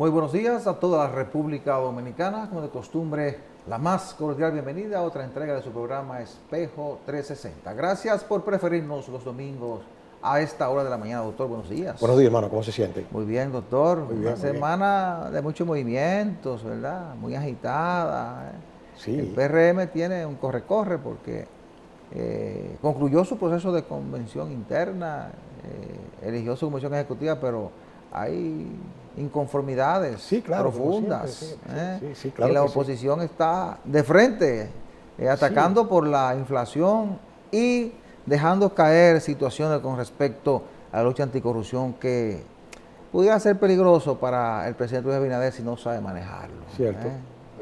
Muy buenos días a toda la República Dominicana. Como de costumbre, la más cordial bienvenida a otra entrega de su programa Espejo 360. Gracias por preferirnos los domingos a esta hora de la mañana, doctor. Buenos días. Buenos días, hermano. ¿Cómo se siente? Muy bien, doctor. Muy bien, Una semana de muchos movimientos, ¿verdad? Muy agitada. Sí. El PRM tiene un corre-corre porque concluyó su proceso de convención interna, eligió su convención ejecutiva, pero hay inconformidades profundas. Sí, claro y la oposición está de frente, atacando por la inflación y dejando caer situaciones con respecto a la lucha anticorrupción que pudiera ser peligroso para el presidente Luis Abinader si no sabe manejarlo. Cierto.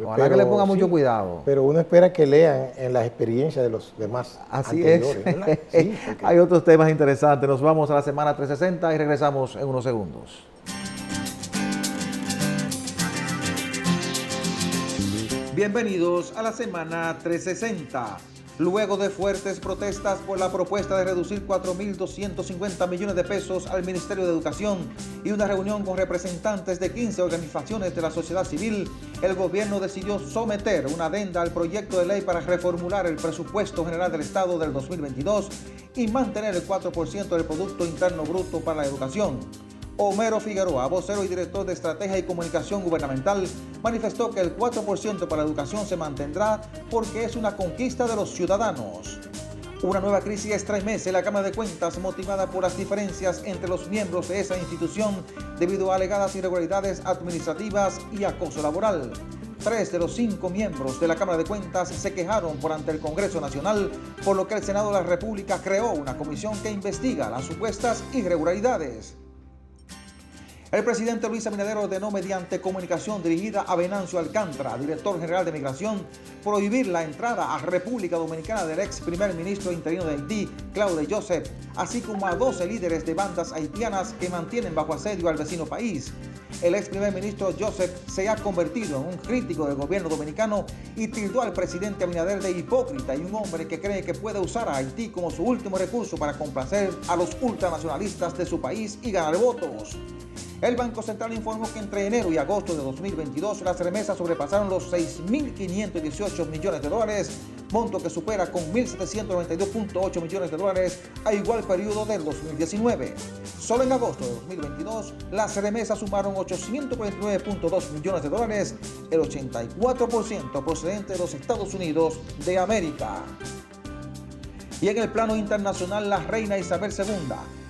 Ojalá que le ponga mucho cuidado. Pero uno espera que lean en las experiencias de los demás anteriores, ¿verdad? Sí, porque... Hay otros temas interesantes. Nos vamos a la semana 360 y regresamos en unos segundos. Bienvenidos a la semana 360. Luego de fuertes protestas por la propuesta de reducir 4.250 millones de pesos al Ministerio de Educación y una reunión con representantes de 15 organizaciones de la sociedad civil, el gobierno decidió someter una adenda al proyecto de ley para reformular el presupuesto general del Estado del 2022 y mantener el 4% del Producto Interno Bruto para la educación. Homero Figueroa, vocero y director de Estrategia y Comunicación Gubernamental, manifestó que el 4% para la educación se mantendrá porque es una conquista de los ciudadanos. Una nueva crisis estremece la Cámara de Cuentas motivada por las diferencias entre los miembros de esa institución debido a alegadas irregularidades administrativas y acoso laboral. 3 de los 5 miembros de la Cámara de Cuentas se quejaron por ante el Congreso Nacional, por lo que el Senado de la República creó una comisión que investiga las supuestas irregularidades. El presidente Luis Abinader ordenó mediante comunicación dirigida a Venancio Alcántara, director general de Migración, prohibir la entrada a República Dominicana del ex primer ministro interino de Haití, Claude Joseph, así como a 12 líderes de bandas haitianas que mantienen bajo asedio al vecino país. El ex primer ministro Joseph se ha convertido en un crítico del gobierno dominicano y tildó al presidente Abinader de hipócrita y un hombre que cree que puede usar a Haití como su último recurso para complacer a los ultranacionalistas de su país y ganar votos. El Banco Central informó que entre enero y agosto de 2022 las remesas sobrepasaron los 6.518 millones de dólares, monto que supera con 1.792.8 millones de dólares a igual periodo del 2019. Solo en agosto de 2022 las remesas sumaron 849.2 millones de dólares, el 84% procedente de los Estados Unidos de América. Y en el plano internacional, la reina Isabel II,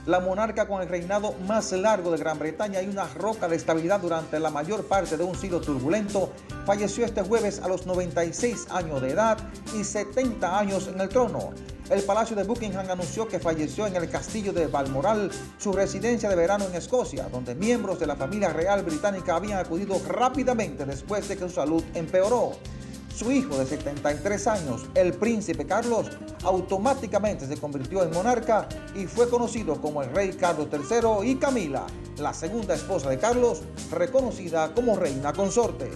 la monarca con el reinado más largo de Gran Bretaña y una roca de estabilidad durante la mayor parte de un siglo turbulento, falleció este jueves a los 96 años de edad y 70 años en el trono. El Palacio de Buckingham anunció que falleció en el castillo de Balmoral, su residencia de verano en Escocia, donde miembros de la familia real británica habían acudido rápidamente después de que su salud empeoró. Su hijo de 73 años, el príncipe Carlos, automáticamente se convirtió en monarca y fue conocido como el rey Carlos III, y Camila, la segunda esposa de Carlos, reconocida como reina consorte.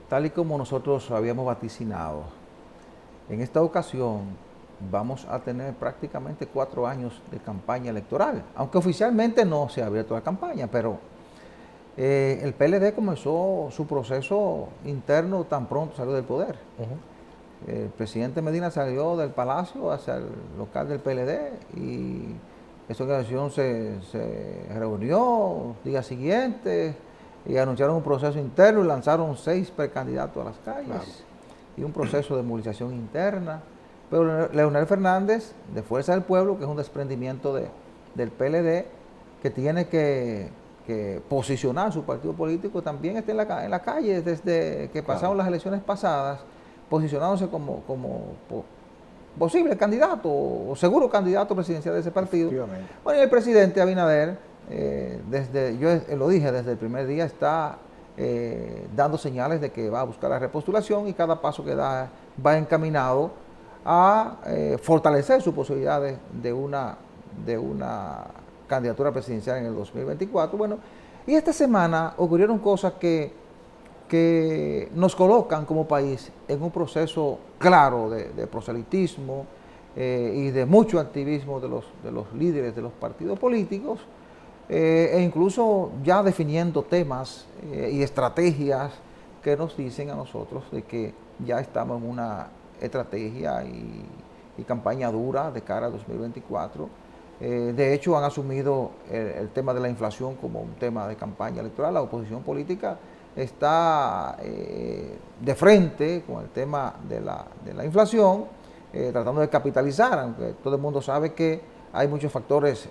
Tal y como nosotros habíamos vaticinado, en esta ocasión vamos a tener prácticamente 4 años de campaña electoral, aunque oficialmente no se ha abierto la campaña, pero el PLD comenzó su proceso interno tan pronto salió del poder. El presidente Medina salió del palacio hacia el local del PLD y esa organización se reunió el día siguiente y anunciaron un proceso interno y lanzaron 6 precandidatos a las calles y un proceso de movilización interna. Pero Leonel Fernández, de Fuerza del Pueblo, que es un desprendimiento del PLD, que tiene que posicionar su partido político, también está en la calle desde que pasaron las elecciones pasadas, posicionándose como posible candidato o seguro candidato presidencial de ese partido. Bueno, y el presidente Abinader, yo lo dije, desde el primer día está dando señales de que va a buscar la repostulación y cada paso que da va encaminado a fortalecer sus posibilidades de una candidatura presidencial en el 2024. Bueno, y esta semana ocurrieron cosas que nos colocan como país en un proceso claro de proselitismo y de mucho activismo de los líderes de los partidos políticos, e incluso ya definiendo temas y estrategias que nos dicen a nosotros de que ya estamos en una estrategia y campaña dura de cara a 2024. De hecho, han asumido el tema de la inflación como un tema de campaña electoral. La oposición política está de frente con el tema de la inflación, tratando de capitalizar, aunque todo el mundo sabe que hay muchos factores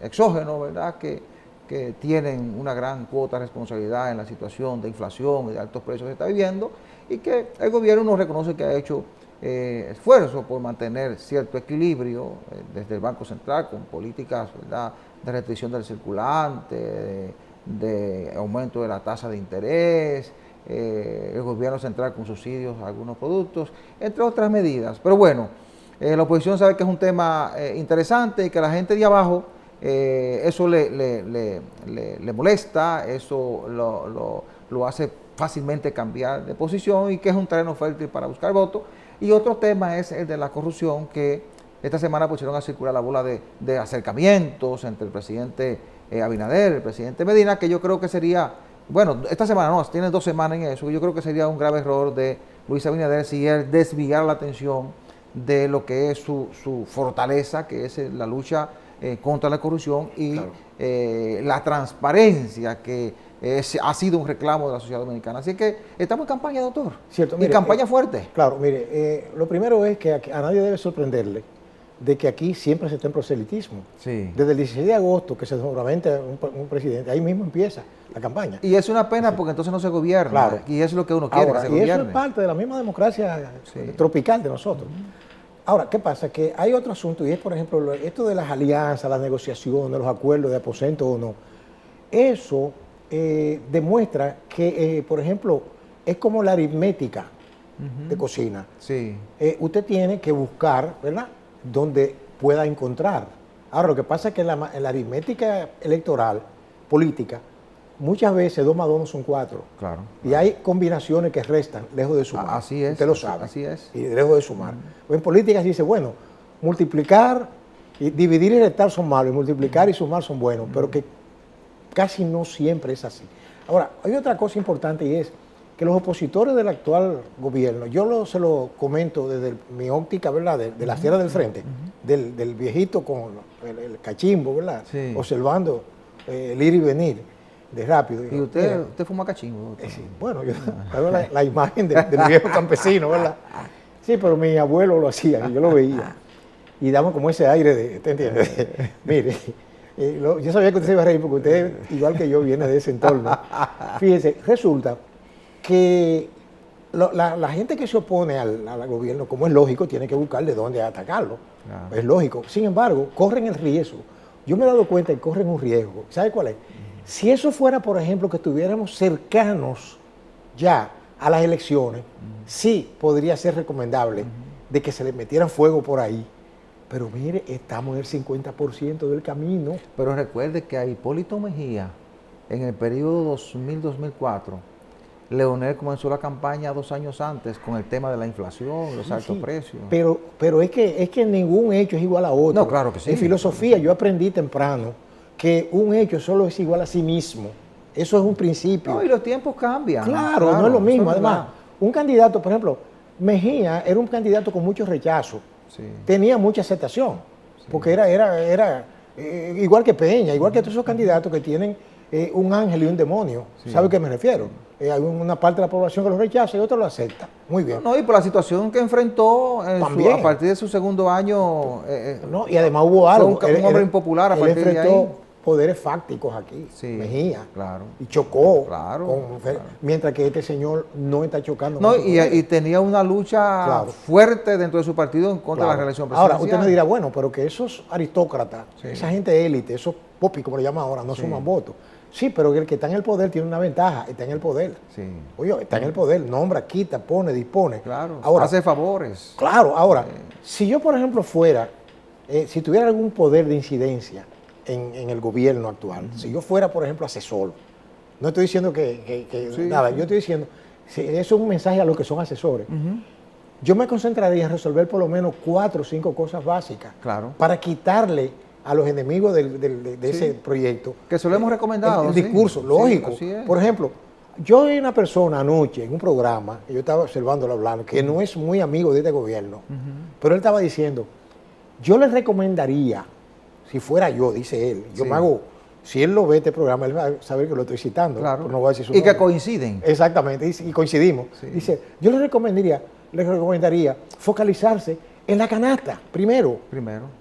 exógenos, ¿verdad?, que tienen una gran cuota de responsabilidad en la situación de inflación y de altos precios que está viviendo, y que el gobierno nos reconoce que ha hecho esfuerzo por mantener cierto equilibrio desde el Banco Central con políticas, ¿verdad?, de restricción del circulante, de aumento de la tasa de interés, el gobierno central con subsidios a algunos productos, entre otras medidas. Pero bueno, la oposición sabe que es un tema interesante y que a la gente de abajo eso le molesta, eso lo hace fácilmente cambiar de posición y que es un terreno fértil para buscar votos. Y otro tema es el de la corrupción, que esta semana pusieron a circular la bola de acercamientos entre el presidente Abinader, el presidente Medina, que yo creo que sería, bueno, esta semana no, tiene 2 semanas en eso, yo creo que sería un grave error de Luis Abinader si él desviara la atención de lo que es su fortaleza, que es la lucha contra la corrupción y claro, la transparencia que ha sido un reclamo de la sociedad dominicana. Así que estamos en campaña, doctor. Cierto, mire, y campaña fuerte. Claro, mire, lo primero es que a nadie debe sorprenderle de que aquí siempre se está en proselitismo. Sí. Desde el 16 de agosto, que se juramenta un presidente, ahí mismo empieza la campaña. Y es una pena porque entonces no se gobierna. Claro. Y es lo que uno quiere. Ahora, que se y gobierne. eso es parte de la misma democracia tropical de nosotros. Ahora, ¿qué pasa? Que hay otro asunto y es, por ejemplo, esto de las alianzas, las negociaciones, los acuerdos de aposento o no. Eso demuestra que, por ejemplo, es como la aritmética de cocina. Sí. Usted tiene que buscar, ¿verdad?, donde pueda encontrar. Ahora, lo que pasa es que en la aritmética electoral, política, muchas veces 2 más 2 no son 4. Claro. Y hay combinaciones que restan lejos de sumar. Así es. Usted lo sabe. Así es. Y lejos de sumar. En política se dice, bueno, multiplicar, y dividir y restar son malos, y multiplicar y sumar son buenos, pero que casi no siempre es así. Ahora, hay otra cosa importante y es que los opositores del actual gobierno, se lo comento desde mi óptica, ¿verdad?, de la acera del frente, del viejito con el cachimbo, ¿verdad?, sí, observando el ir y venir de rápido. ¿Y usted fuma cachimbo? Sí, bueno, yo hago la imagen del viejo campesino, ¿verdad? Sí, pero mi abuelo lo hacía y yo lo veía. Y damos como ese aire de, ¿te entiendes? Mire, yo sabía que usted se iba a reír porque usted, igual que yo, viene de ese entorno. Fíjese, resulta que la gente que se opone al gobierno, como es lógico, tiene que buscar de dónde atacarlo. Claro. Es lógico. Sin embargo, corren el riesgo. Yo me he dado cuenta que corren un riesgo. ¿Sabe cuál es? Si eso fuera, por ejemplo, que estuviéramos cercanos ya a las elecciones, sí podría ser recomendable de que se le metieran fuego por ahí. Pero mire, estamos en el 50% del camino. Pero recuerde que a Hipólito Mejía, en el periodo 2000-2004, Leonel comenzó la campaña 2 años antes con el tema de la inflación, los altos precios. Pero es que ningún hecho es igual a otro. No, claro que sí. En filosofía yo aprendí temprano que un hecho solo es igual a sí mismo. Eso es un principio. No, y los tiempos cambian. Claro, no es lo mismo. Además, un candidato, por ejemplo, Mejía era un candidato con mucho rechazo. Sí. Tenía mucha aceptación. Sí. Porque era igual que Peña, igual que todos esos candidatos que tienen un ángel y un demonio. Sí. ¿Sabe a qué me refiero? Hay una parte de la población que lo rechaza y otra lo acepta. Muy bien. No, y por la situación que enfrentó a partir de su segundo año. No, y además hubo algo. Fue un hombre impopular a partir de ahí. poderes fácticos aquí, Sí, Mejía, claro. y chocó, Claro. mientras que este señor no está chocando. No, con sus poderes. y tenía una lucha fuerte dentro de su partido en contra de la reelección presidencial. Ahora, usted me dirá, bueno, pero que esos aristócratas, esa gente élite, esos popis, como le llaman ahora, no suman votos. Sí, pero el que está en el poder tiene una ventaja, está en el poder. Sí. Oye, está en el poder, nombra, quita, pone, dispone. Claro, ahora, hace favores. Claro, ahora, si yo, por ejemplo, fuera, si tuviera algún poder de incidencia en el gobierno actual, si yo fuera, por ejemplo, asesor, no estoy diciendo nada, yo estoy diciendo, eso es un mensaje a los que son asesores. Yo me concentraría en resolver por lo menos 4 o 5 cosas básicas para quitarle a los enemigos de ese proyecto. Que se lo hemos recomendado. El discurso, lógico. Por ejemplo, yo vi una persona anoche en un programa, que yo estaba observándolo hablando, que no es muy amigo de este gobierno, pero él estaba diciendo, yo le recomendaría, si fuera yo, dice él, yo me hago, si él lo ve este programa, él va a saber que lo estoy citando. Claro. No voy a decir su nombre. Que coinciden. Exactamente, y coincidimos. Dice, yo le recomendaría focalizarse en la canasta, primero.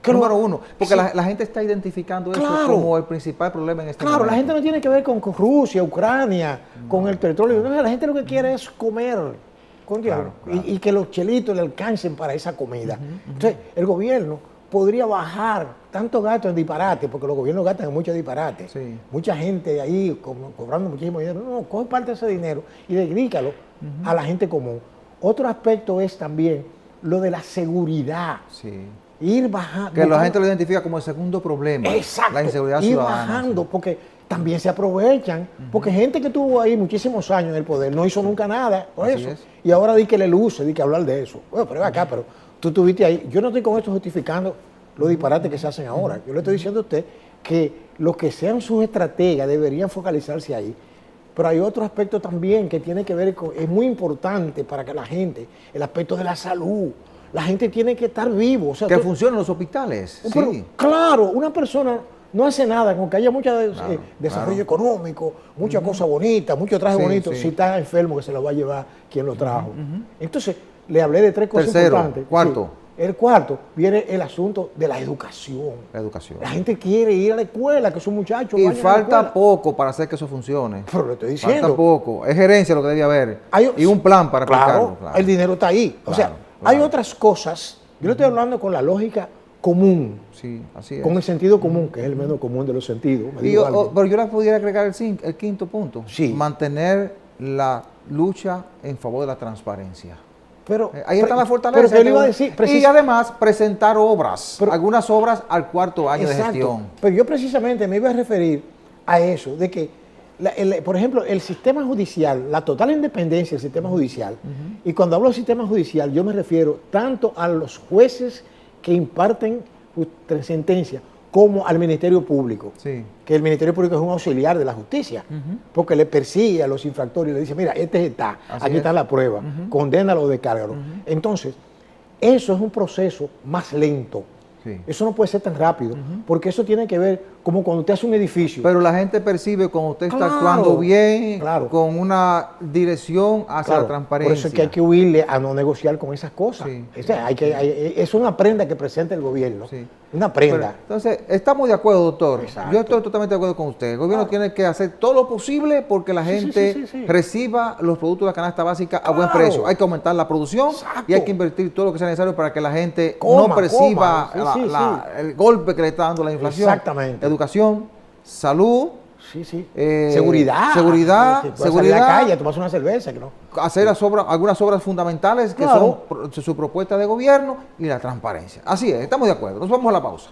Número uno, porque la gente está identificando eso como el principal problema en este momento. Claro, la gente no tiene que ver con Rusia, Ucrania, con el petróleo. No, la gente lo que quiere es comer. Y que los chelitos le alcancen para esa comida. Entonces, el gobierno podría bajar tanto gasto en disparate, porque los gobiernos gastan en mucho disparate. Mucha gente ahí cobrando muchísimo dinero. No, coge parte de ese dinero y dedícalo a la gente común. Otro aspecto es también lo de la seguridad. Ir bajando. Que la gente lo identifica como el segundo problema. Exacto. La inseguridad ir ciudadana. Bajando, porque también se aprovechan. Porque gente que estuvo ahí muchísimos años en el poder no hizo nunca nada por eso. Y ahora di que le luce, di que hablar de eso. Bueno, pero acá, pero tú estuviste ahí. Yo no estoy con esto justificando los disparates que se hacen ahora. Yo le estoy diciendo a usted que los que sean sus estrategas deberían focalizarse ahí. Pero hay otro aspecto también que tiene que ver con, es muy importante para que la gente, el aspecto de la salud. La gente tiene que estar vivo. O sea, que funcionen los hospitales. Pero, claro, una persona no hace nada con que haya mucho desarrollo económico, mucha cosa bonita, mucho traje bonito. Si está enfermo, que se lo va a llevar quien lo trajo. Entonces, le hablé de 3 cosas importantes. Cuarto. El cuarto, viene el asunto de la educación. La gente quiere ir a la escuela, que son muchachos. Y falta poco para hacer que eso funcione. Pero le estoy diciendo. Falta poco. Es gerencia lo que debe haber. Y un plan para aplicarlo. Claro, el dinero está ahí. O sea, hay otras cosas. Yo le estoy hablando con la lógica común. Sí, así es. Con el sentido común, que es el menos común de los sentidos. Pero yo le pudiera agregar el quinto punto. Sí. Mantener la lucha en favor de la transparencia. Pero, ahí está la fortaleza. Pero que le iba a decir, y además presentar obras, algunas obras al 4º año de gestión. Pero yo precisamente me iba a referir a eso, de que, por ejemplo, el sistema judicial, la total independencia del sistema judicial, y cuando hablo de sistema judicial, yo me refiero tanto a los jueces que imparten sentencia, como al Ministerio Público, que el Ministerio Público es un auxiliar de la justicia, porque le persigue a los infractores y le dice, mira, aquí está la prueba, condénalo o descárgalo. Entonces, eso es un proceso más lento. Eso no puede ser tan rápido, porque eso tiene que ver como cuando usted hace un edificio. Pero la gente percibe cuando usted está actuando bien, con una dirección hacia la transparencia. Por eso es que hay que huirle a no negociar con esas cosas. Es una prenda que presenta el gobierno. Una prenda. Entonces, estamos de acuerdo, doctor. Yo estoy totalmente de acuerdo con usted. El gobierno tiene que hacer todo lo posible porque la gente reciba los productos de la canasta básica a buen precio. Hay que aumentar la producción y hay que invertir todo lo que sea necesario para que la gente no perciba el golpe que le está dando la inflación. Exactamente. Educación, salud. Seguridad. Seguridad. En la calle, tomarse una cerveza. Que no. Hacer algunas obras fundamentales que son su propuesta de gobierno y la transparencia. Así es, estamos de acuerdo. Nos vamos a la pausa.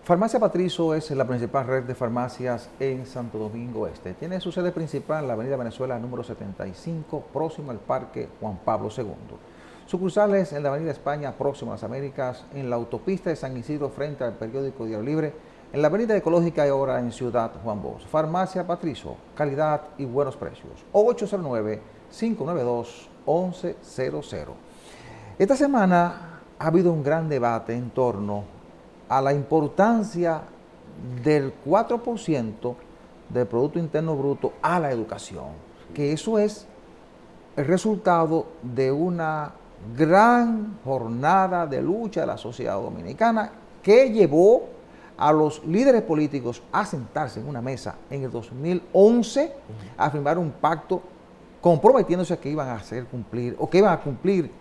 Farmacia Patricio es la principal red de farmacias en Santo Domingo Este. Tiene su sede principal en la avenida Venezuela número 75, próximo al Parque Juan Pablo II. Sucursales en la avenida España, próximo a las Américas, en la autopista de San Isidro, frente al periódico Diario Libre, en la avenida Ecológica y ahora en Ciudad Juan Bosch. Farmacia Patricio, calidad y buenos precios. 809-592-1100. Esta semana ha habido un gran debate en torno a la importancia del 4% del Producto Interno Bruto a la educación, que eso es el resultado de una gran jornada de lucha de la sociedad dominicana que llevó a los líderes políticos a sentarse en una mesa en el 2011 a firmar un pacto comprometiéndose a que iban a hacer cumplir o que iban a cumplir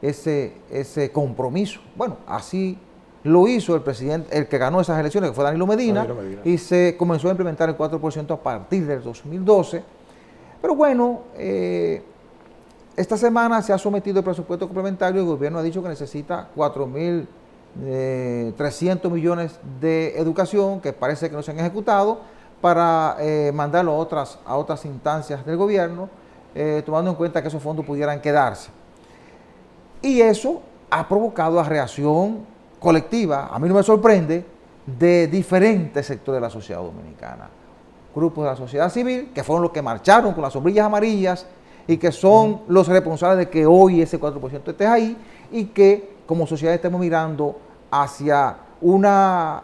ese compromiso. Bueno, así lo hizo el presidente, el que ganó esas elecciones, que fue Danilo Medina, y se comenzó a implementar el 4% a partir del 2012. Pero bueno, esta semana se ha sometido el presupuesto complementario y el gobierno ha dicho que necesita 4.300 millones de educación, que parece que no se han ejecutado, para mandarlo a otras instancias del gobierno, tomando en cuenta que esos fondos pudieran quedarse. Y eso ha provocado la reacción colectiva, a mí no me sorprende, de diferentes sectores de la sociedad dominicana. Grupos de la sociedad civil, que fueron los que marcharon con las sombrillas amarillas y que son los responsables de que hoy ese 4% esté ahí y que como sociedad estemos mirando hacia una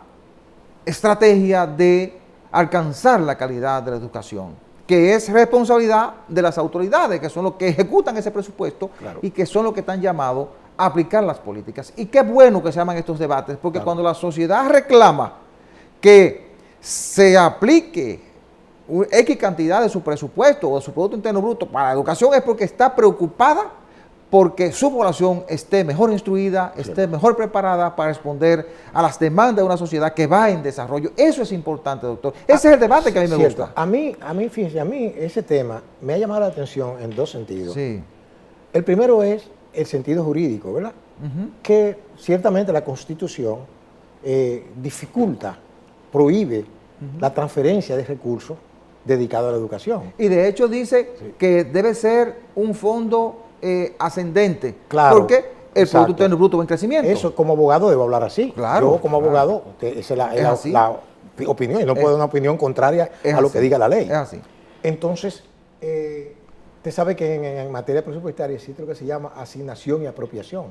estrategia de alcanzar la calidad de la educación, que es responsabilidad de las autoridades, que son los que ejecutan ese presupuesto, claro, y que son los que están llamados a aplicar las políticas. Y qué bueno que se llaman estos debates, porque claro, cuando la sociedad reclama que se aplique X cantidad de su presupuesto o de su Producto Interno Bruto para la educación, es porque está preocupada porque su población esté mejor instruida, esté mejor preparada para responder a las demandas de una sociedad que va en desarrollo. Eso es importante, doctor. Ese es el debate que a mí me gusta. Fíjese, a mí ese tema me ha llamado la atención en dos sentidos. Sí. El primero es el sentido jurídico, ¿verdad? Que ciertamente la Constitución dificulta, prohíbe la transferencia de recursos dedicados a la educación. Y de hecho dice que debe ser un fondo ascendente, claro, porque el Producto Interno Bruto va en crecimiento. Eso como abogado debo hablar así. Claro, yo como abogado, esa es la opinión, y no puedo dar una opinión contraria a lo que diga la ley. Es así. Entonces, usted sabe que en materia presupuestaria existe lo que se llama asignación y apropiación.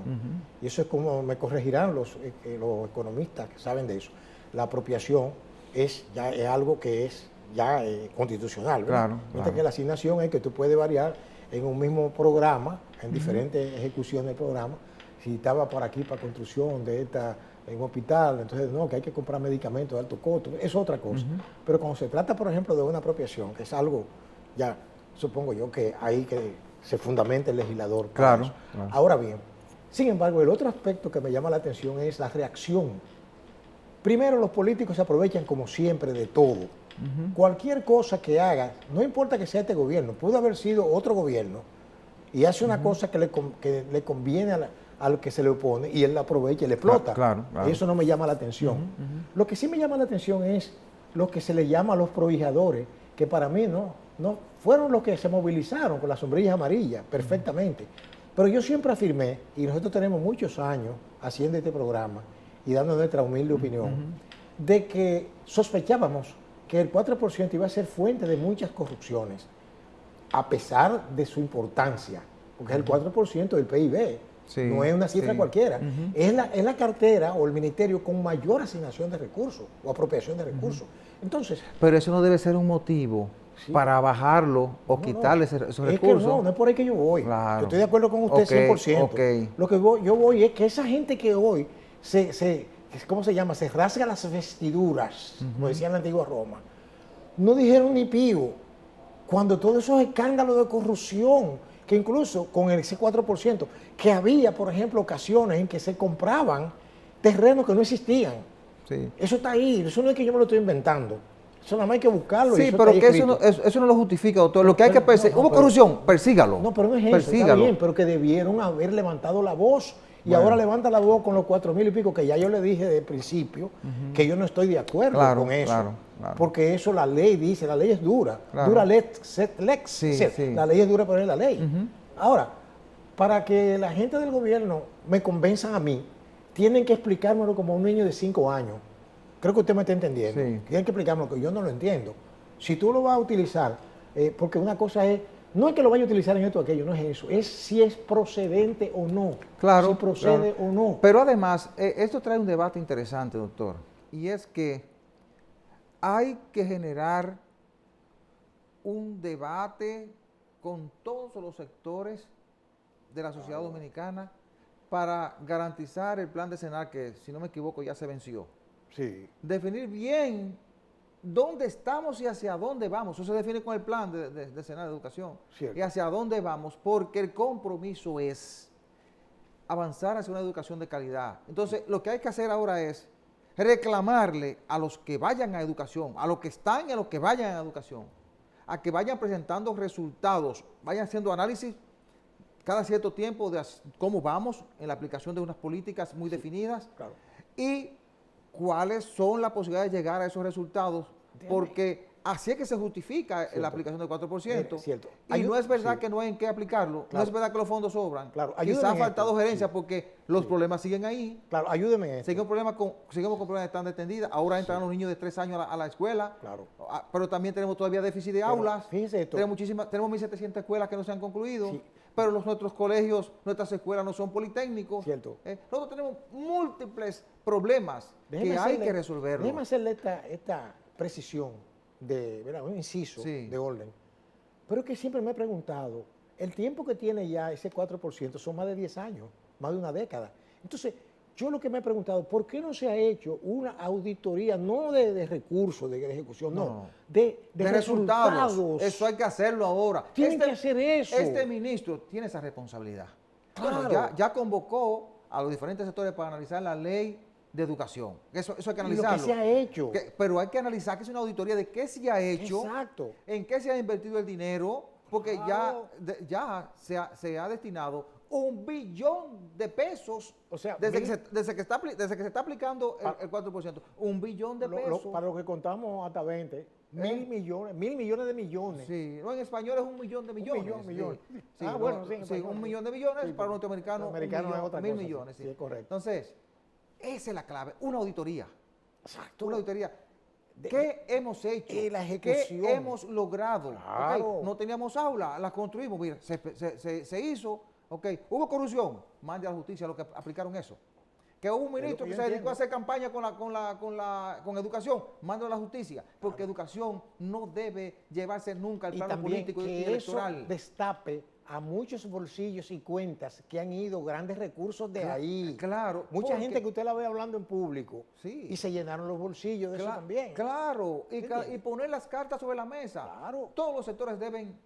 Y eso es como me corregirán los economistas que saben de eso. La apropiación es algo que es ya constitucional, ¿verdad? Claro, mientras que la asignación es que tú puedes variar en un mismo programa, en diferentes ejecuciones del programa. Si estaba por aquí para construcción de en un hospital, entonces no, que hay que comprar medicamentos de alto costo, es otra cosa. Pero cuando se trata, por ejemplo, de una apropiación, que es algo ya, supongo yo, que ahí que se fundamenta el legislador. Claro. Ahora bien, sin embargo, el otro aspecto que me llama la atención es la reacción. Primero, los políticos se aprovechan, como siempre, de todo. Cualquier cosa que haga, no importa que sea este gobierno, pudo haber sido otro gobierno, y hace una cosa que le conviene al que se le opone, y él la aprovecha y le explota. Claro. Y eso no me llama la atención. Lo que sí me llama la atención es lo que se le llama a los prohijadores, que para mí no fueron los que se movilizaron con las sombrillas amarillas, perfectamente. Pero yo siempre afirmé, y nosotros tenemos muchos años haciendo este programa y dando nuestra humilde opinión, de que sospechábamos que el 4% iba a ser fuente de muchas corrupciones, a pesar de su importancia, porque es el 4% del PIB, no es una cifra cualquiera, es la cartera o el ministerio con mayor asignación de recursos o apropiación de recursos. Entonces, pero eso no debe ser un motivo para bajarlo o quitarle esos recursos. Es que no es por ahí que yo voy. Claro. Yo estoy de acuerdo con usted 100%. Lo que yo voy es que esa gente que hoy ¿cómo se llama? Se rasga las vestiduras, como decía en la antigua Roma. No dijeron ni pío cuando todos esos escándalos de corrupción, que incluso con ese 4%, que había, por ejemplo, ocasiones en que se compraban terrenos que no existían. Sí. Eso está ahí, eso no es que yo me lo estoy inventando. Eso nada más hay que buscarlo. Sí, pero que eso no lo justifica, doctor. Lo que hay que perseguir, hubo corrupción, persígalo. No, pero no es eso, está bien, pero que debieron haber levantado la voz Y Bueno. ahora levanta la voz con los 4,000 y pico, que ya yo le dije de principio que yo no estoy de acuerdo Claro, con eso. claro. Porque eso la ley dice, la ley es dura. Claro. Dura lex. Sí, O sea, sí. la ley es dura, pero es la ley. Ahora, para que la gente del gobierno me convenzan a mí, tienen que explicármelo como un niño de 5 años. Creo que usted me está entendiendo. Sí. Tienen que explicármelo, que yo no lo entiendo. Si tú lo vas a utilizar, porque una cosa es, no es que lo vaya a utilizar en esto o aquello, no es eso, es si es procedente o no. Claro. Si procede claro. o no. Pero además, esto trae un debate interesante, doctor, y es que hay que generar un debate con todos los sectores de la sociedad dominicana para garantizar el plan decenal que, si no me equivoco, ya se venció. Sí. Definir bien dónde estamos y hacia dónde vamos. Eso se define con el plan decenal de educación. Cierto. Y hacia dónde vamos, porque el compromiso es avanzar hacia una educación de calidad. Entonces, lo que hay que hacer ahora es reclamarle a los que vayan a educación, a los que están y a los que vayan a educación, a que vayan presentando resultados, vayan haciendo análisis cada cierto tiempo de cómo vamos en la aplicación de unas políticas muy definidas Claro. y cuáles son las posibilidades de llegar a esos resultados, porque así es que se justifica la aplicación del 4%. Cierto. Y no es verdad sí. que no hay en qué aplicarlo, Claro. no es verdad que los fondos sobran. Claro, Quizá ayúdeme ha en faltado esto, gerencia sí. porque los problemas siguen ahí. Claro, ayúdeme en esto. Seguimos con problemas de estándar extendida. Ahora entran los niños de 3 años a la escuela. Claro. Pero también tenemos todavía déficit de Pero aulas. fíjese esto. Tenemos 1.700 escuelas que no se han concluido. Sí. Pero nuestros colegios, nuestras escuelas no son politécnicos. Cierto. Nosotros tenemos múltiples problemas que hay que resolverlos. Déjeme hacerle esta precisión de, ¿verdad? Un inciso Sí. de orden. Pero es que siempre me he preguntado, el tiempo que tiene ya ese 4% son más de 10 años, más de una década. Entonces, yo lo que me he preguntado, ¿por qué no se ha hecho una auditoría, no de recursos, de ejecución, no, de resultados? Eso hay que hacerlo ahora. Tienen que hacer eso. Este ministro tiene esa responsabilidad. Claro. Bueno, ya convocó a los diferentes sectores para analizar la ley de educación. Eso hay que Y lo analizarlo. que se ha hecho. Pero hay que analizar que es una auditoría de qué se ha hecho, Exacto. en qué se ha invertido el dinero, porque Claro. ya se ha destinado 1 billón de pesos, O sea, desde que se está aplicando el 4%, 1 billón de pesos. Para lo que contamos hasta 20, 1.000 millones, 1.000 millones de millones. Sí, no, en español es 1 millón de millones. millón. Sí, Ah, sí, bueno, sí, en sí, español, 1 sí. millón de millones, Sí, para los norteamericanos, los americanos es otra 1.000 cosa, millones. sí, es correcto. Entonces, esa es la clave, una auditoría. Exacto. Una auditoría. ¿Qué hemos hecho? la ejecución. ¿Qué hemos logrado? Claro. Ok, no teníamos aula, la construimos, mira, se hizo, ok, hubo corrupción, mande a la justicia a los que aplicaron eso. Que hubo un ministro que se dedicó a hacer campaña con educación, mando a la justicia, porque educación no debe llevarse nunca al Y plano también político y que electoral. eso destape a muchos bolsillos y cuentas que han ido grandes recursos de ahí. Claro. Mucha porque- gente que usted la ve hablando en público Sí. y se llenaron los bolsillos de eso también. Claro, ¿Entiendes? y poner las cartas sobre la mesa. Claro. Todos los sectores deben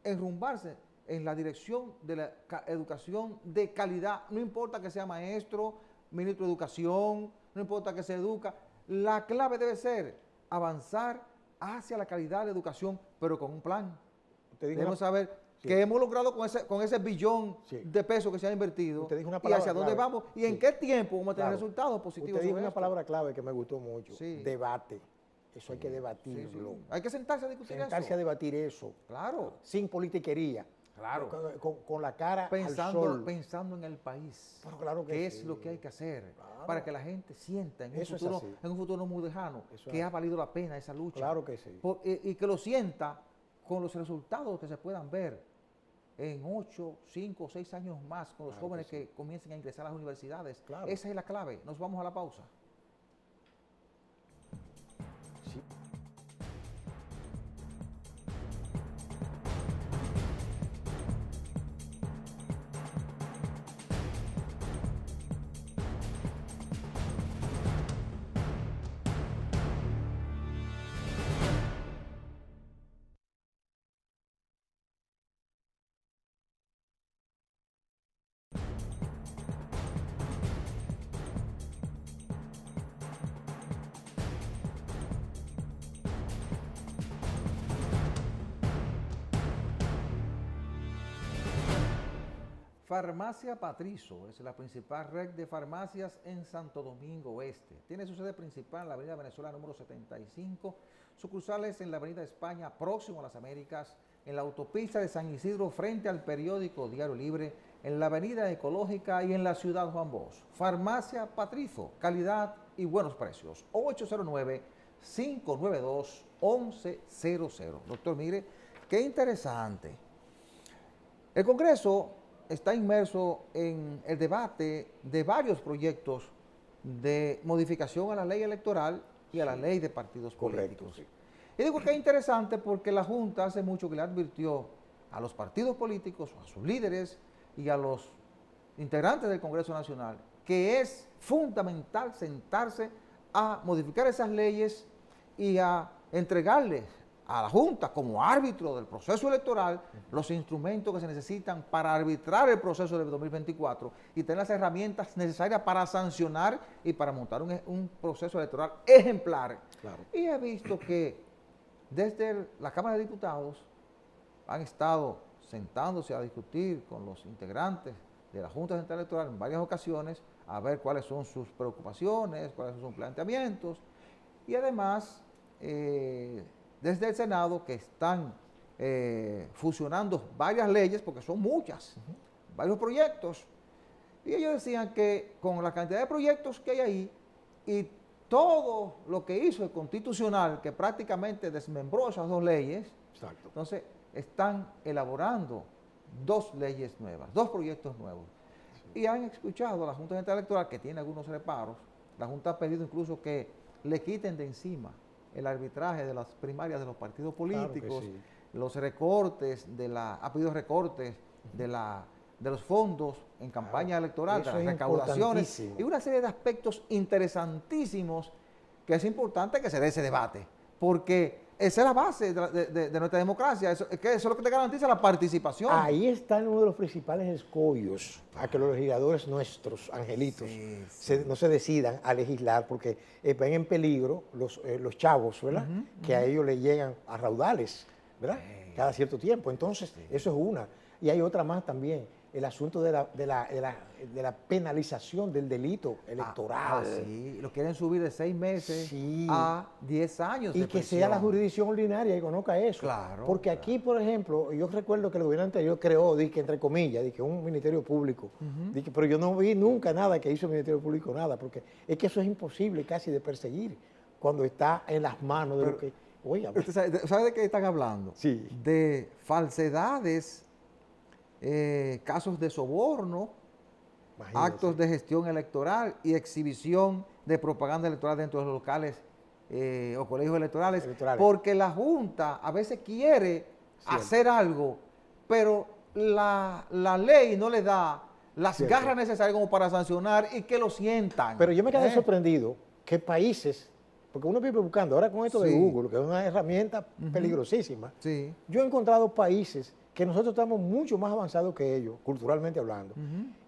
enrumbarse en la dirección de la educación de calidad. No importa que sea maestro, ministro de educación, no importa que se educa. La clave debe ser avanzar hacia la calidad de la educación, pero con un plan. Usted dijo Debemos una- saber Sí. qué hemos logrado con ese billón Sí. de pesos que se ha invertido Usted dijo una y palabra hacia dónde clave. vamos y Sí. en qué tiempo vamos a tener Claro. resultados positivos. Usted dijo sobre una esto. palabra clave que me gustó mucho. Sí. Debate. Eso hay que Sí, debatirlo. sí. Hay que sentarse a discutir Sentarse eso. a debatir eso. Claro. Sin politiquería. Claro. Con la cara al Pensando, sol. pensando en el país. Pero claro que ¿Qué es sí. lo que hay que hacer? Claro. Para que la gente sienta Eso es así. en un futuro muy lejano Eso que es ha valido la pena esa lucha. Claro que sí. Y que lo sienta con los resultados que se puedan ver en 8, 5 o 6 años más con los Claro jóvenes que sí. que comiencen a ingresar a las universidades. Claro. Esa es la clave. Nos vamos a la pausa. Farmacia Patrizo es la principal red de farmacias en Santo Domingo Oeste. Tiene su sede principal en la avenida Venezuela número 75, sucursales en la avenida España, próximo a las Américas, en la autopista de San Isidro frente al periódico Diario Libre, en la avenida Ecológica y en la ciudad Juan Bosch. Farmacia Patrizo, calidad y buenos precios. 809-592-1100. Doctor, mire, qué interesante. El Congreso está inmerso en el debate de varios proyectos de modificación a la ley electoral y a la ley de partidos políticos. Sí. Y digo que es interesante porque la Junta hace mucho que le advirtió a los partidos políticos, a sus líderes y a los integrantes del Congreso Nacional que es fundamental sentarse a modificar esas leyes y a entregarles a la Junta como árbitro del proceso electoral los instrumentos que se necesitan para arbitrar el proceso de 2024 y tener las herramientas necesarias para sancionar y para montar un proceso electoral ejemplar. Claro. Y he visto que desde la Cámara de Diputados han estado sentándose a discutir con los integrantes de la Junta Central Electoral en varias ocasiones a ver cuáles son sus preocupaciones, cuáles son sus planteamientos y además desde el Senado que están fusionando varias leyes, porque son muchas, varios proyectos, y ellos decían que con la cantidad de proyectos que hay ahí y todo lo que hizo el Constitucional, que prácticamente desmembró esas dos leyes, Exacto. entonces están elaborando dos leyes nuevas, dos proyectos nuevos. Sí. Y han escuchado a la Junta Central Electoral, que tiene algunos reparos. La Junta ha pedido incluso que le quiten de encima el arbitraje de las primarias de los partidos políticos, claro, sí, los recortes ha pedido recortes de los fondos en campaña electoral, de las recaudaciones y una serie de aspectos interesantísimos que es importante que se dé ese debate, porque esa es la base de nuestra democracia, eso es lo que te garantiza la participación. Ahí está uno de los principales escollos a que los legisladores nuestros, angelitos, no se decidan a legislar porque ven en peligro los chavos, ¿verdad? Que a ellos le llegan a raudales, ¿verdad? Cada cierto tiempo. Entonces, eso es una. Y hay otra más también, el asunto de la penalización del delito electoral. Sí, lo quieren subir de 6 meses a 10 años. Y que sea la jurisdicción ordinaria que conozca eso. Claro. Porque aquí, por ejemplo, yo recuerdo que el gobierno anterior creó, entre comillas, un ministerio público. Pero yo no vi nunca nada que hizo el ministerio público, nada, porque es que eso es imposible casi de perseguir cuando está en las manos de lo que... Oiga, ¿sabe de qué están hablando? Sí. De falsedades, casos de soborno, actos de gestión electoral y exhibición de propaganda electoral dentro de los locales o colegios electorales, porque la Junta a veces quiere hacer algo, pero la ley no le da las garras necesarias como para sancionar y que lo sientan. Pero yo me quedé sorprendido que países, porque uno vive buscando, ahora con esto de Google, que es una herramienta peligrosísima, yo he encontrado países que nosotros estamos mucho más avanzados que ellos, culturalmente hablando,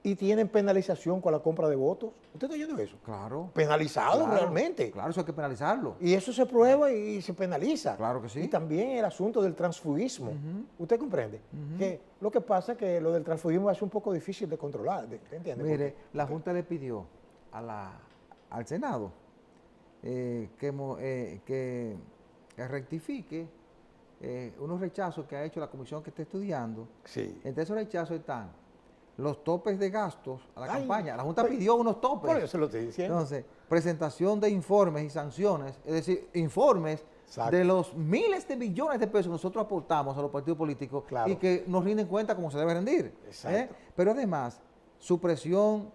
y tienen penalización con la compra de votos. ¿Usted está oyendo eso? Claro. Penalizado realmente. Claro, eso hay que penalizarlo. Y eso se prueba y se penaliza. Claro que sí. Y también el asunto del transfugismo. ¿Usted comprende? Que lo que pasa es que lo del transfugismo es un poco difícil de controlar. ¿Entiende? Mire, la Junta le pidió al Senado que rectifique unos rechazos que ha hecho la comisión que está estudiando. Sí. Entre esos rechazos están los topes de gastos a la campaña. La Junta pidió unos topes. Por eso lo estoy diciendo. Entonces, presentación de informes y sanciones, es decir, informes de los miles de millones de pesos que nosotros aportamos a los partidos políticos y que nos rinden cuenta cómo se debe rendir. Pero además, supresión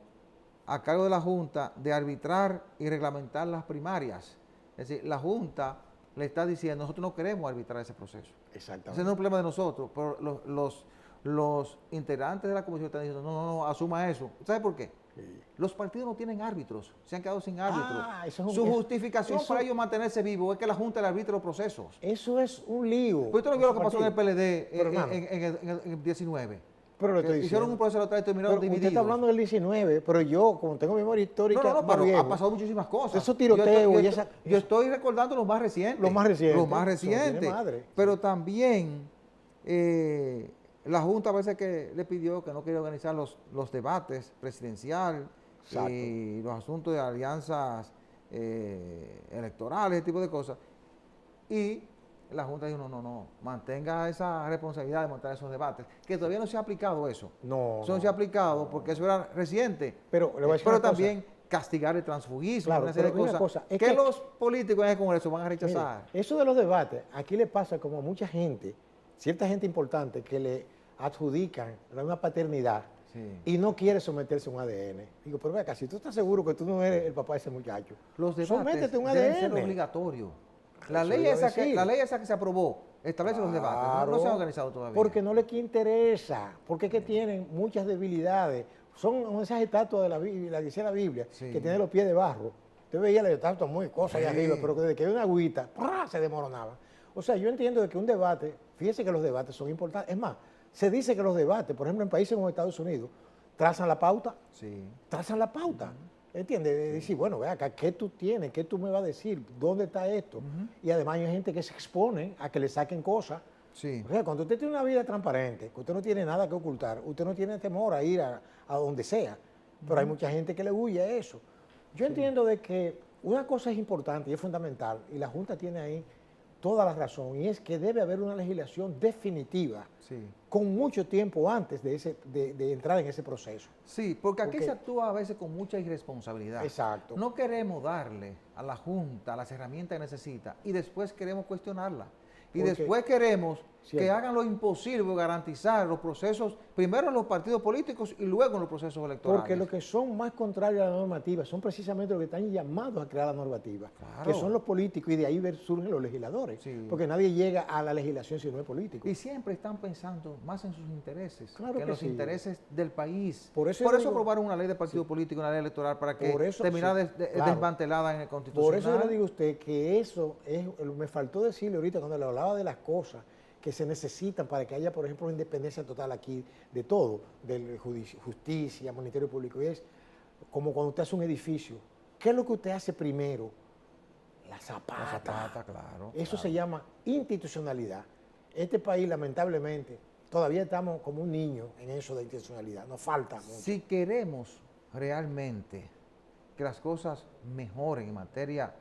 a cargo de la Junta de arbitrar y reglamentar las primarias. Es decir, la Junta le está diciendo, nosotros no queremos arbitrar ese proceso. Exactamente. Ese no es un problema de nosotros, pero los integrantes de la comisión están diciendo, no, asuma eso. ¿Sabe por qué? Sí. Los partidos no tienen árbitros, se han quedado sin árbitros. Su justificación para ellos mantenerse vivos es que la Junta le arbitre los procesos. Eso es un lío. Pero usted no vio lo que pasó en el PLD en el 19. Pero lo estoy hicieron un proceso electoral y terminaron divididos. Usted está hablando del 19, pero yo, como tengo memoria histórica, pero ha pasado muchísimas cosas. Esos tiroteos yo estoy recordando los más recientes. Los más recientes. Los más recientes. Pero también La Junta a veces que le pidió que no quería organizar los debates presidencial y los asuntos de alianzas electorales, ese tipo de cosas. Y la Junta dijo, no, mantenga esa responsabilidad de montar esos debates, que todavía no se ha aplicado eso. No se ha aplicado porque eso era reciente. Pero le voy a decir pero una cosa. también castigar el transfugismo, Claro, una serie de pero una cosas cosa, es que que- los políticos en el Congreso van a rechazar. Mire, eso de los debates, aquí le pasa como a mucha gente, cierta gente importante que le adjudican una paternidad Sí. y no quiere someterse a un ADN. Digo, pero vea, si tú estás seguro que tú no eres el papá de ese muchacho, Los debates sométete a un deben ADN. ser obligatorios. La Eso ley, iba a esa decir. que se aprobó establece los debates. No se han organizado todavía. Porque no les interesa, porque es que tienen muchas debilidades. Son esas estatuas de la Biblia, la que dice la Biblia, Sí. que tienen los pies de barro. Usted veía la estatua muy cosa allá Sí. arriba, pero desde que había una agüita, ¡prá!, se desmoronaba. O sea, yo entiendo de que un debate, fíjese que los debates son importantes. Es más, se dice que los debates, por ejemplo, en países como Estados Unidos, trazan la pauta. Sí. Trazan la pauta. ¿Entiendes? De decir, bueno, ve acá, ¿qué tú tienes? ¿Qué tú me vas a decir? ¿Dónde está esto? Y además hay gente que se expone a que le saquen cosas. Sí. O sea, cuando usted tiene una vida transparente, que usted no tiene nada que ocultar, usted no tiene temor a ir a donde sea. Pero hay mucha gente que le huye a eso. Yo entiendo de que una cosa es importante y es fundamental, y la Junta tiene ahí toda la razón, y es que debe haber una legislación definitiva, Sí. con mucho tiempo antes de entrar en ese proceso. Sí, porque aquí Porque- se actúa a veces con mucha irresponsabilidad. Exacto. No queremos darle a la Junta las herramientas que necesita y después queremos cuestionarla. Y Porque- después queremos que Cierto. hagan lo imposible por garantizar los procesos, primero en los partidos políticos y luego en los procesos electorales. Porque los que son más contrarios a la normativa son precisamente los que están llamados a crear la normativa, Claro. que son los políticos, y de ahí surgen los legisladores, Sí. porque nadie llega a la legislación si no es político. Y siempre están pensando más en sus intereses Claro que en que los sí. intereses del país. Por eso yo digo- aprobaron una ley de partido político, una ley electoral, para que Por eso, terminara sí, claro. desmantelada en el Constitucional. Por eso yo le digo a usted que eso es, me faltó decirle ahorita cuando le hablaba de las cosas que se necesitan para que haya, por ejemplo, una independencia total aquí de todo, de justicia, Ministerio Público, y es como cuando usted hace un edificio, ¿qué es lo que usted hace primero? La zapata. La zapata, claro. Eso claro. se llama institucionalidad. Este país, lamentablemente, todavía estamos como un niño en eso de institucionalidad, nos falta mucho. Si queremos realmente que las cosas mejoren en materia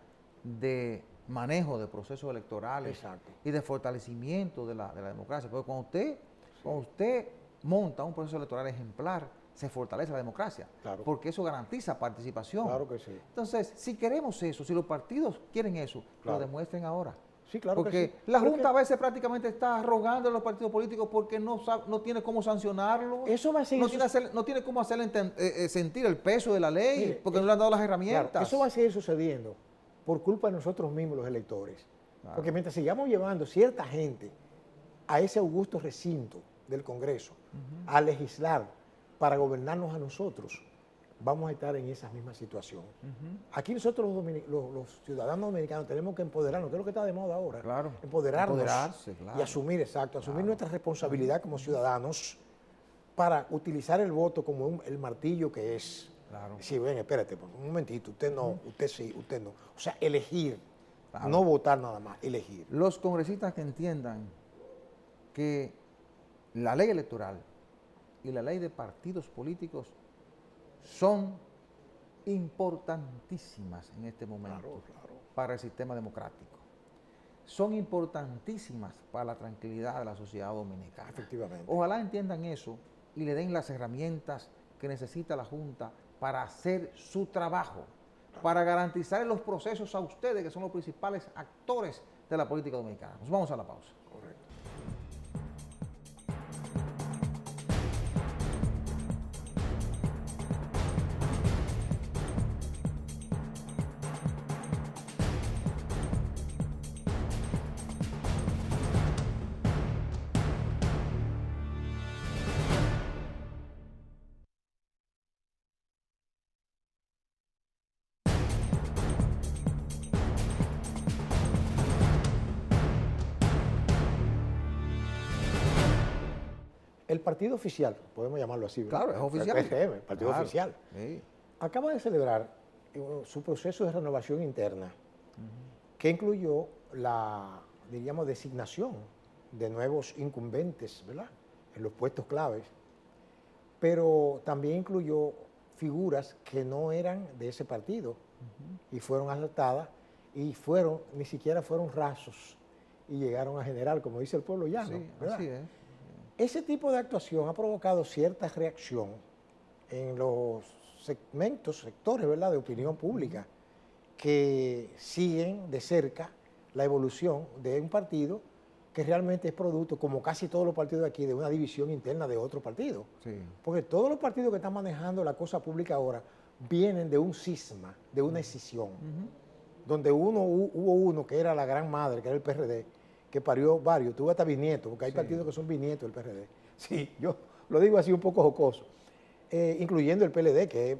de manejo de procesos electorales Exacto. y de fortalecimiento de la democracia, porque cuando usted monta un proceso electoral ejemplar, se fortalece la democracia, Claro. porque eso garantiza participación. Claro que sí. Entonces, si queremos eso, si los partidos quieren eso, Claro. lo demuestren ahora. Sí, claro Porque que sí. la Pero Junta a veces prácticamente está rogando a los partidos políticos porque no tiene cómo sancionarlos. Eso va a seguir no tiene cómo hacerle sentir el peso de la ley, Mire, porque no le han dado las herramientas. Claro, eso va a seguir sucediendo por culpa de nosotros mismos, los electores. Claro. Porque mientras sigamos llevando cierta gente a ese augusto recinto del Congreso a legislar para gobernarnos a nosotros, vamos a estar en esa misma situación. Aquí nosotros los ciudadanos dominicanos tenemos que empoderarnos, que es lo que está de moda ahora. Claro. Empoderarse, claro. y asumir, asumir nuestra responsabilidad como ciudadanos para utilizar el voto como el martillo que es. Claro. Sí, ven, espérate, un momentito, usted no, usted sí, usted no. O sea, elegir, Claro. no votar nada más, elegir. Los congresistas que entiendan que la ley electoral y la ley de partidos políticos son importantísimas en este momento para el sistema democrático. Son importantísimas para la tranquilidad de la sociedad dominicana. Efectivamente. Ojalá entiendan eso y le den las herramientas que necesita la Junta para hacer su trabajo, para garantizar los procesos a ustedes, que son los principales actores de la política dominicana. Nos vamos a la pausa. Correcto. El partido oficial, podemos llamarlo así, ¿verdad? Claro, es oficial. El PRM, el partido Claro. oficial, Sí. acaba de celebrar su proceso de renovación interna, que incluyó la, diríamos, designación de nuevos incumbentes, ¿verdad?, en los puestos claves, pero también incluyó figuras que no eran de ese partido y fueron aceptadas y ni siquiera fueron rasos y llegaron a general, como dice el pueblo llano. Sí, ¿verdad? así es. Ese tipo de actuación ha provocado cierta reacción en los sectores, ¿verdad?, de opinión pública que siguen de cerca la evolución de un partido que realmente es producto, como casi todos los partidos de aquí, de una división interna de otro partido. Sí. Porque todos los partidos que están manejando la cosa pública ahora vienen de un cisma, de una escisión, donde hubo uno que era la gran madre, que era el PRD, que parió varios, tuvo hasta bisnietos, porque hay partidos que son bisnietos del PRD. Sí, yo lo digo así un poco jocoso, incluyendo el PLD, que es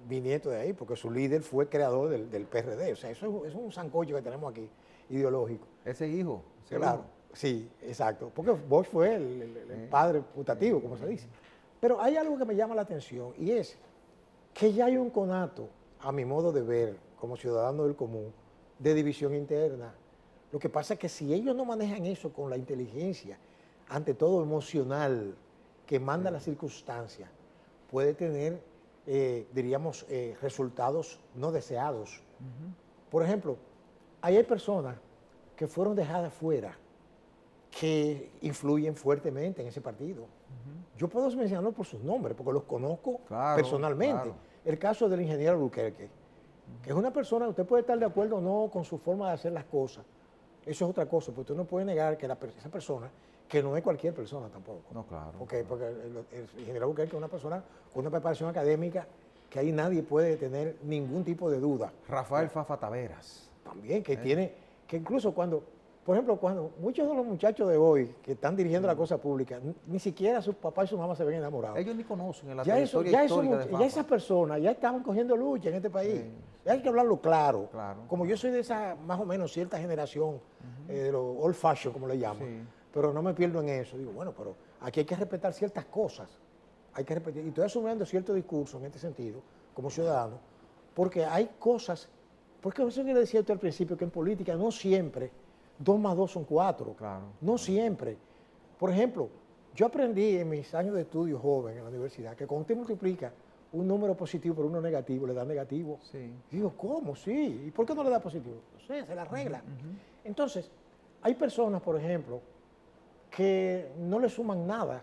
bisnieto de ahí, porque su líder fue creador del PRD. O sea, eso es un sancocho que tenemos aquí, ideológico. Ese hijo. Claro, sí, exacto. Porque Bosch fue el padre putativo, como se dice. Pero hay algo que me llama la atención y es que ya hay un conato, a mi modo de ver, como ciudadano del común, de división interna. Lo que pasa es que si ellos no manejan eso con la inteligencia, ante todo emocional, que manda las circunstancias, puede tener, diríamos, resultados no deseados. Por ejemplo, ahí hay personas que fueron dejadas fuera, que influyen fuertemente en ese partido. Yo puedo mencionarlos por sus nombres, porque los conozco personalmente. Claro. El caso del ingeniero Albuquerque, que es una persona, usted puede estar de acuerdo o no con su forma de hacer las cosas. Eso es otra cosa, porque usted no puede negar que esa persona, que no es cualquier persona tampoco. No, claro. Porque el ingeniero Albuquerque es una persona con una preparación académica que ahí nadie puede tener ningún tipo de duda. Rafael Fafa Taveras. También, que incluso cuando, por ejemplo, cuando muchos de los muchachos de hoy que están dirigiendo la cosa pública, ni siquiera sus papás y sus mamás se ven enamorados. Ellos ni conocen la Ya trayectoria histórica de Fafa. ya esas personas ya estaban cogiendo lucha en este país. Ya hay que hablarlo claro. Claro. Como yo soy de esa, más o menos, cierta generación, de los old fashion, como le llaman, Sí. pero no me pierdo en eso. Digo, bueno, pero aquí hay que respetar ciertas cosas. Hay que respetar, y estoy asumiendo cierto discurso en este sentido, como ciudadano, porque hay cosas, porque eso que le decía usted al principio, que en política no siempre 2 más 2 son 4. Claro. No siempre. Por ejemplo, yo aprendí en mis años de estudio joven en la universidad que cuando usted multiplica un número positivo por uno negativo, le da negativo. Sí. Y digo, ¿cómo? Sí. ¿Y por qué no le da positivo? No sé, se la regla. Entonces, hay personas, por ejemplo, que no le suman nada.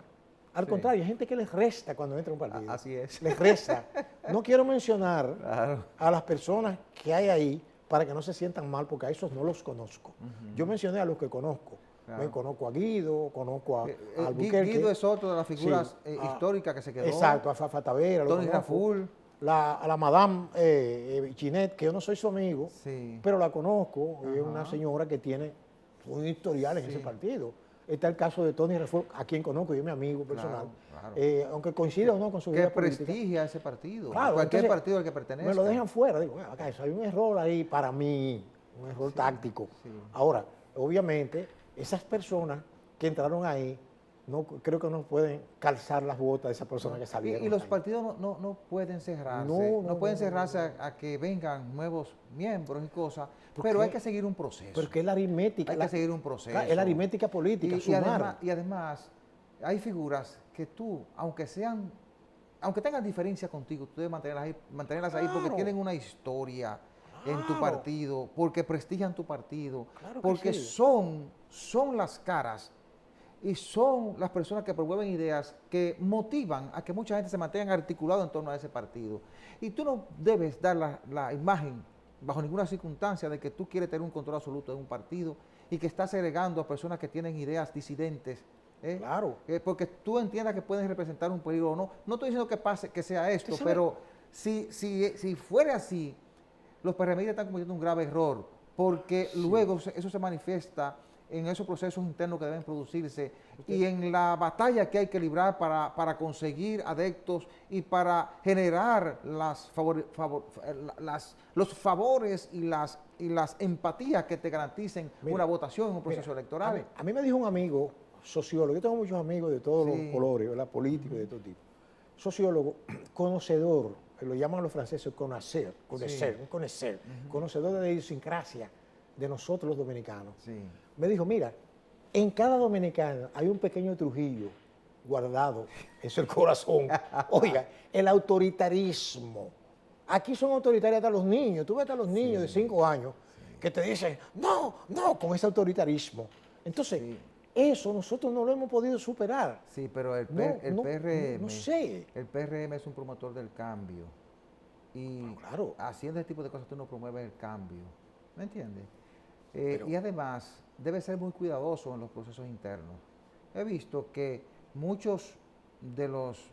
Al contrario, hay gente que les resta cuando entra a un partido. Así es. Les resta. No quiero mencionar Claro. a las personas que hay ahí para que no se sientan mal, porque a esos no los conozco. Yo mencioné a los que conozco. Claro. Me conozco a Guido, conozco a Albuquerque. Guido es otro de las figuras Sí, históricas que se quedó. Exacto, a Fafa Tavera. lo Tony conozco. Raful. A la Madame Chinet, que yo no soy su amigo, Sí. pero la conozco. Es una señora que tiene un historial en ese partido. Está el caso de Tony Raful, a quien conozco, yo es mi amigo personal. claro. Aunque coincida o no con su Que vida política. prestigia ese partido. Claro, Cualquier entonces, partido al que pertenece. me lo dejan fuera. Digo, bueno, acá, eso hay un error ahí para mí, un error táctico. sí. Ahora, obviamente, esas personas que entraron ahí, no creo que no pueden calzar las botas de esas personas que salieron. Y los ahí. partidos no pueden cerrarse. No pueden cerrarse a que vengan nuevos miembros y cosas, pero qué? hay que seguir un proceso. Porque es la aritmética. Hay que seguir un proceso. Es la aritmética política, Y sumar. además, hay figuras que tú, aunque tengan diferencias contigo, tú debes mantenerlas ahí porque Claro. tienen una historia en tu Claro. partido, porque prestigian tu partido, Claro que porque sí. son las caras y son las personas que promueven ideas que motivan a que mucha gente se mantenga articulado en torno a ese partido. Y tú no debes dar la imagen bajo ninguna circunstancia de que tú quieres tener un control absoluto de un partido y que estás segregando a personas que tienen ideas disidentes. Claro. Porque tú entiendas que pueden representar un peligro o no. No estoy diciendo que sea esto, ¿Usted sabe? pero si fuera así, los PRMistas están cometiendo un grave error, porque luego eso se manifiesta en esos procesos internos que deben producirse y en la batalla que hay que librar para conseguir adeptos y para generar los favores y las empatías que te garanticen Mira, una votación en un proceso Mira, electoral. A mí me dijo un amigo, sociólogo, yo tengo muchos amigos de todos Sí. los colores, ¿verdad? Políticos y de todo tipo. Sociólogo, conocedor, lo llaman los franceses conocer, conocedor de la idiosincrasia de nosotros los dominicanos. Sí. Me dijo, mira, en cada dominicano hay un pequeño Trujillo guardado en el corazón. Oiga, el autoritarismo. Aquí son autoritarios hasta los niños. Tú ves hasta los niños de 5 años que te dicen, no, no, con ese autoritarismo. Entonces, eso nosotros no lo hemos podido superar. Sí, pero el No PRM, no sé. el PRM es un promotor del cambio. Y Claro. haciendo este tipo de cosas tú no promueves el cambio. ¿Me entiendes? Pero- Y además, debe ser muy cuidadoso en los procesos internos. He visto que muchos de los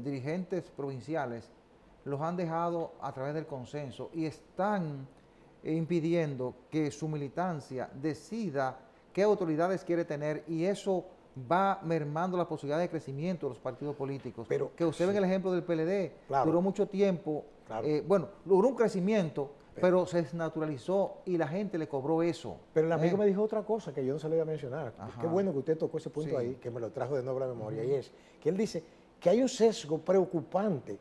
dirigentes provinciales los han dejado a través del consenso y están impidiendo que su militancia decida qué autoridades quiere tener, y eso va mermando la posibilidad de crecimiento de los partidos políticos. Pero, que usted ve en el ejemplo del PLD, Claro. duró mucho tiempo, Claro. bueno, logró un crecimiento, pero se desnaturalizó y la gente le cobró eso. Pero el amigo me dijo otra cosa que yo no se le iba a mencionar. Ajá. Qué bueno que usted tocó ese punto Sí. ahí, que me lo trajo de nuevo a la memoria, y es que él dice que hay un sesgo preocupante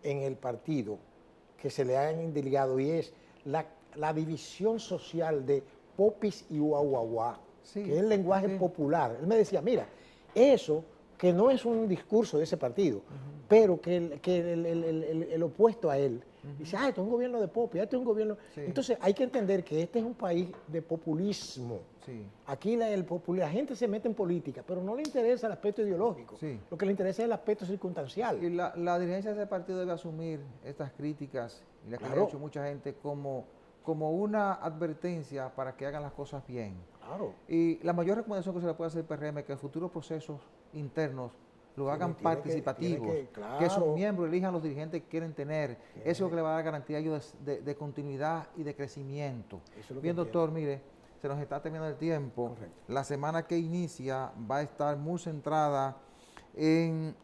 en el partido que se le han indilgado, y es la división social de popis y guaguaguá, Sí, que es el lenguaje sí. popular. Él me decía, mira, eso que no es un discurso de ese partido, pero que el opuesto a él dice, esto es un gobierno de popis, esto es un gobierno... Sí. Entonces hay que entender que este es un país de populismo. Sí. Aquí la gente se mete en política, pero no le interesa el aspecto ideológico. Sí. Lo que le interesa es el aspecto circunstancial. Y la dirigencia de ese partido debe asumir estas críticas, y las que le Claro. ha hecho mucha gente, como una advertencia para que hagan las cosas bien. Claro. Y la mayor recomendación que se le puede hacer al PRM es que futuros procesos internos lo hagan tiene que- participativos, tiene que- que sus claro. miembros elijan los dirigentes que quieren tener. Eso es lo que le va a dar garantía a ellos de continuidad y de crecimiento. Eso es lo que Bien, entiendo. doctor, mire, se nos está terminando el tiempo. Correcto. La semana que inicia va a estar muy centrada en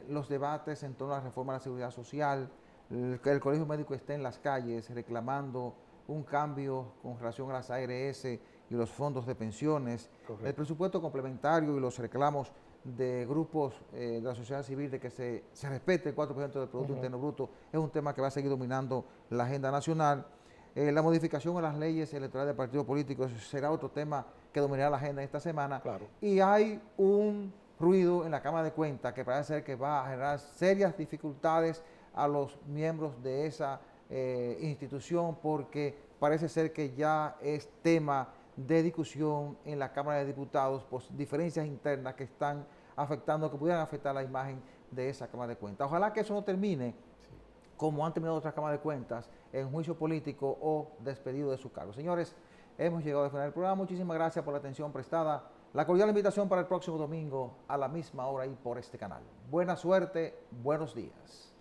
los debates en torno a la reforma de la seguridad social. Que el Colegio Médico esté en las calles reclamando un cambio con relación a las ARS y los fondos de pensiones, Correcto. el presupuesto complementario y los reclamos de grupos de la sociedad civil de que se respete el 4% del Producto Interno Bruto, es un tema que va a seguir dominando la agenda nacional. La modificación de las leyes electorales de partidos políticos será otro tema que dominará la agenda esta semana. Claro. Y hay un ruido en la Cámara de Cuentas que parece ser que va a generar serias dificultades a los miembros de esa institución, porque parece ser que ya es tema de discusión en la Cámara de Diputados por diferencias internas que están afectando, que pudieran afectar la imagen de esa Cámara de Cuentas. Ojalá que eso no termine como han terminado otras cámaras de cuentas, en juicio político o despedido de su cargo. Señores, hemos llegado al final del programa. Muchísimas gracias por la atención prestada. La cordial invitación para el próximo domingo a la misma hora y por este canal. Buena suerte, buenos días.